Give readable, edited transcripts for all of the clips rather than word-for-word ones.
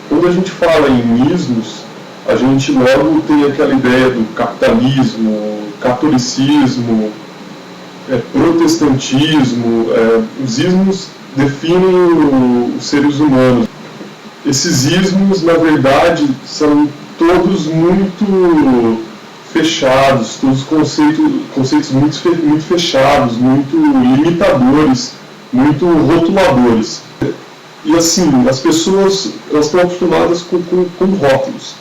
Quando a gente fala em ismos, a gente logo tem aquela ideia do capitalismo, catolicismo, protestantismo. Os ismos definem os seres humanos. Esses ismos, na verdade, são todos muito fechados, todos conceitos muito fechados, muito limitadores, muito rotuladores. E assim, as pessoas elas estão acostumadas com rótulos.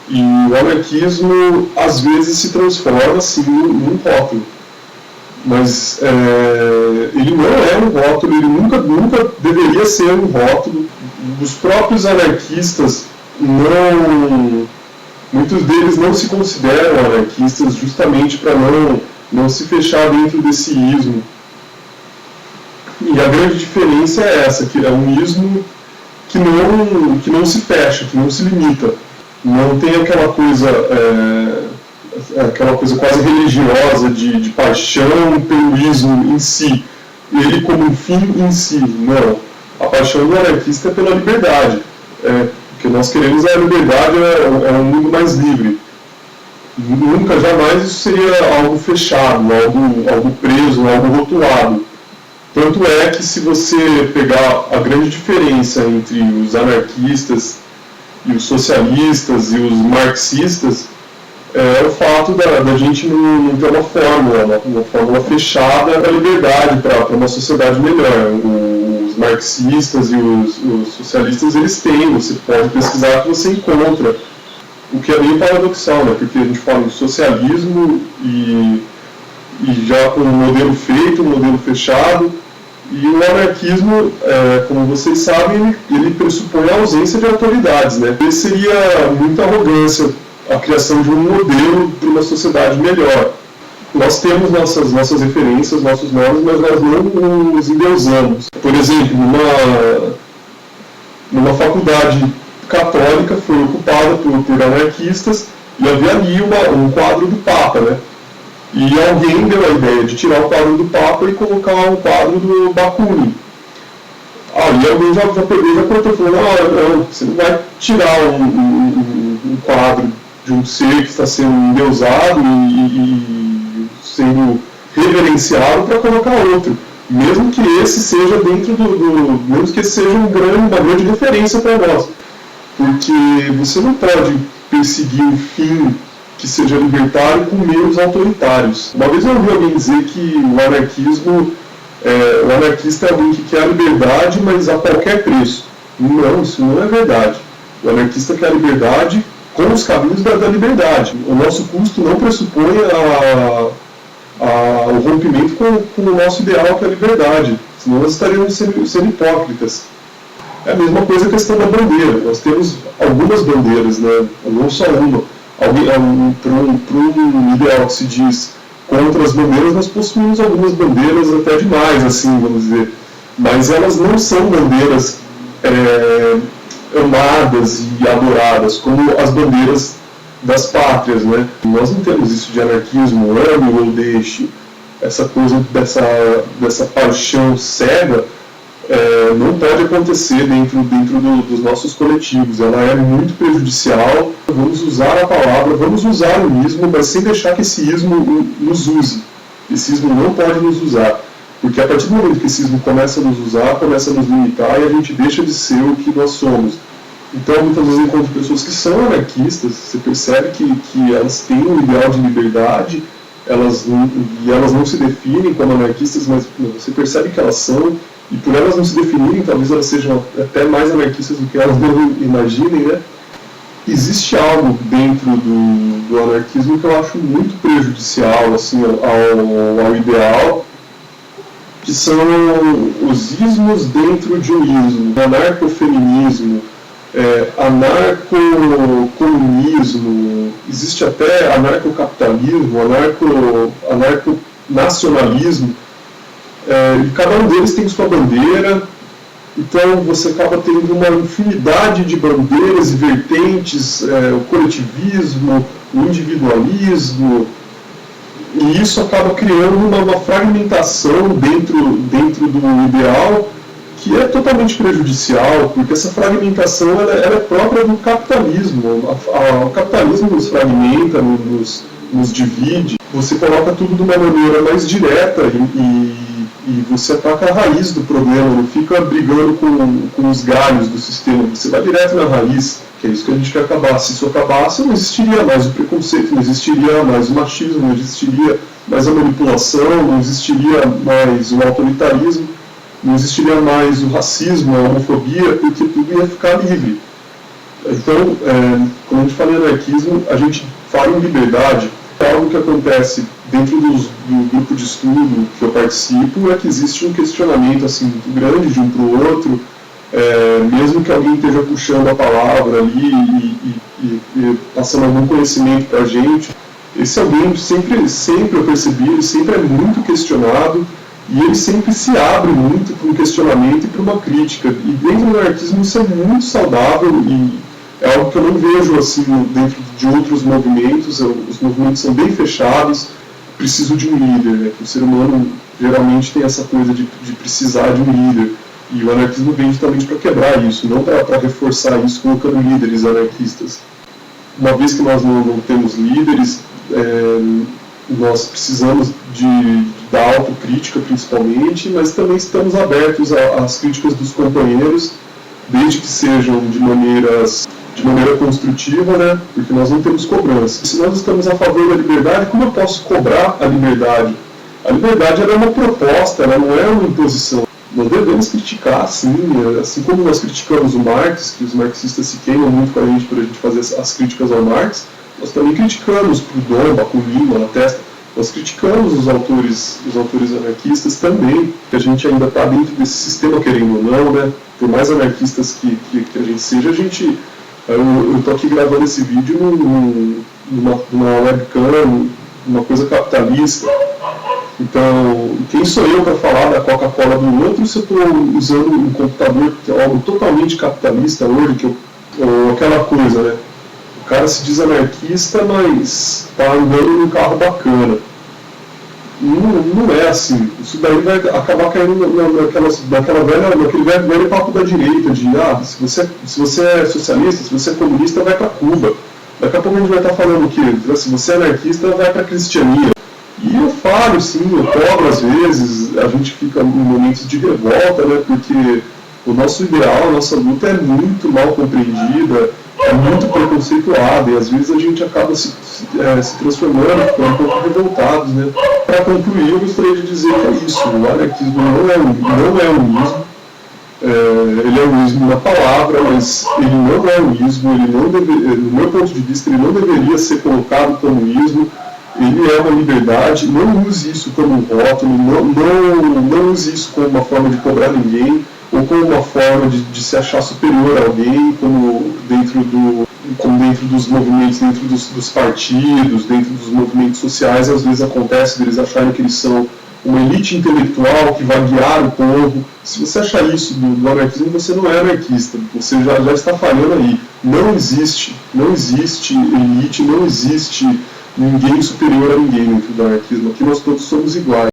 E o anarquismo, às vezes, se transforma assim, num rótulo. Mas ele não é um rótulo, ele nunca deveria ser um rótulo. Os próprios anarquistas, muitos deles não se consideram anarquistas justamente para não se fechar dentro desse ismo. E a grande diferença é essa, que é um ismo que não se fecha, que não se limita. Não tem aquela coisa quase religiosa de paixão pelo ismo em si, ele como um fim em si. Não. A paixão do anarquista é pela liberdade. O que nós queremos é a liberdade, é um mundo mais livre. Nunca, jamais isso seria algo fechado, algo preso, algo rotulado. Tanto é que se você pegar a grande diferença entre os anarquistas e os socialistas e os marxistas, é o fato da gente não ter uma fórmula fechada da liberdade para uma sociedade melhor. Os marxistas e os socialistas, eles têm, você pode pesquisar que você encontra, o que é meio paradoxal, né? Porque a gente fala em socialismo e já com um modelo feito, um modelo fechado, e o anarquismo, como vocês sabem, ele pressupõe a ausência de autoridades, né? Esse seria muita arrogância, a criação de um modelo para uma sociedade melhor. Nós temos nossas referências, nossos nomes, mas nós não os endeusamos. Por exemplo, numa faculdade católica foi ocupada por anarquistas e havia ali um quadro do Papa, né? E alguém deu a ideia de tirar o quadro do Papa e colocar um quadro do Bakunin. E alguém já pegou e já cortou e falou, não, você não vai tirar um quadro de um ser que está sendo endeusado e sendo reverenciado para colocar outro. Mesmo que esse seja mesmo que esse seja uma grande referência para nós. Porque você não pode perseguir um fim que seja libertário com meios autoritários. Uma vez eu ouvi alguém dizer que o anarquista é alguém que quer a liberdade, mas a qualquer preço. Não, isso não é verdade. O anarquista quer a liberdade com os caminhos da liberdade. O nosso custo não pressupõe o rompimento com o nosso ideal, que é a liberdade. Senão nós estaríamos sendo hipócritas. É a mesma coisa a questão da bandeira. Nós temos algumas bandeiras, né? Não só uma. Para um ideal que se diz contra as bandeiras, nós possuímos algumas bandeiras até demais, assim, vamos dizer. Mas elas não são bandeiras amadas e adoradas, como as bandeiras das pátrias, né? Nós não temos isso de anarquismo, ame ou deixe, essa coisa dessa paixão cega. Não pode acontecer dentro dos nossos coletivos. Ela é muito prejudicial. Vamos usar a palavra, vamos usar o ismo, mas sem deixar que esse ismo nos use. Esse ismo não pode nos usar, porque a partir do momento que esse ismo começa a nos usar, começa a nos limitar e a gente deixa de ser o que nós somos. Então, muitas vezes eu encontro pessoas que são anarquistas, você percebe que elas têm um ideal de liberdade, elas não se definem como anarquistas, mas você percebe que elas são. E por elas não se definirem, talvez elas sejam até mais anarquistas do que elas não imaginem, né? Existe algo dentro do anarquismo que eu acho muito prejudicial assim, ao ideal, que são os ismos dentro de um ismo. Anarcofeminismo, anarcocomunismo, existe até anarcocapitalismo, anarconacionalismo. E cada um deles tem sua bandeira, então você acaba tendo uma infinidade de bandeiras e vertentes, o coletivismo, o individualismo, e isso acaba criando uma fragmentação dentro do ideal que é totalmente prejudicial, porque essa fragmentação ela é própria do capitalismo. O capitalismo nos fragmenta, nos divide, você coloca tudo de uma maneira mais direta e você ataca a raiz do problema, não fica brigando com os galhos do sistema, você vai direto na raiz, que é isso que a gente quer acabar. Se isso acabasse, não existiria mais o preconceito, não existiria mais o machismo, não existiria mais a manipulação, não existiria mais o autoritarismo, não existiria mais o racismo, a homofobia, porque tudo ia ficar livre. Então, como a gente fala em anarquismo, a gente fala em liberdade. Algo que acontece dentro do grupo de estudo que eu participo é que existe um questionamento assim, muito grande de um para o outro, mesmo que alguém esteja puxando a palavra ali e passando algum conhecimento para a gente, esse alguém sempre eu percebi, ele sempre é muito questionado e ele sempre se abre muito para um questionamento e para uma crítica. E dentro do anarquismo isso é muito saudável e é algo que eu não vejo assim dentro de outros movimentos. Os movimentos são bem fechados, preciso de um líder, né? O ser humano geralmente tem essa coisa de precisar de um líder, e o anarquismo vem justamente para quebrar isso, não para reforçar isso colocando líderes anarquistas. Uma vez que nós não temos líderes, nós precisamos da autocrítica principalmente, mas também estamos abertos às críticas dos companheiros, desde que sejam de maneira construtiva, né? Porque nós não temos cobrança. Se nós estamos a favor da liberdade, como eu posso cobrar a liberdade? A liberdade ela é uma proposta, ela não é uma imposição. Nós devemos criticar, sim, assim como nós criticamos o Marx, que os marxistas se queimam muito com a gente por a gente fazer as críticas ao Marx, nós também criticamos Proudhon, Bakunin, Malatesta, nós criticamos os autores anarquistas também, que a gente ainda está dentro desse sistema, querendo ou não, né? Por mais anarquistas que a gente seja, eu estou aqui gravando esse vídeo numa webcam, uma coisa capitalista. Então, quem sou eu para falar da Coca-Cola do outro se eu estou usando um computador que é algo totalmente capitalista hoje, ou aquela coisa, né? O cara se diz anarquista, mas está andando num carro bacana. Não é assim. Isso daí vai acabar caindo naquele velho papo da direita, de se você é socialista, se você é comunista, vai para Cuba. Daqui a pouco a gente vai estar falando o quê? Se você é anarquista, vai para a cristiania. E eu falo, sim, eu cobro às vezes, a gente fica em momentos de revolta, né, porque o nosso ideal, a nossa luta é muito mal compreendida, é muito preconceituada, e às vezes a gente acaba se transformando, ficando um pouco revoltados, né. Para concluir, eu gostaria de dizer que é isso, o anarquismo não é um ismo, ele é um ismo na palavra, mas ele não é um ismo, no meu ponto de vista, ele não deveria ser colocado como ismo. Ele é uma liberdade, não use isso como um rótulo, não use isso como uma forma de cobrar ninguém, ou como uma forma de se achar superior a alguém, como dentro dos movimentos, dentro dos partidos, dentro dos movimentos sociais, às vezes acontece deles acharem que eles são uma elite intelectual que vai guiar o povo. Se você achar isso do anarquismo, você não é anarquista, você já está falhando aí. Não existe elite, não existe ninguém superior a ninguém dentro do anarquismo. Aqui nós todos somos iguais.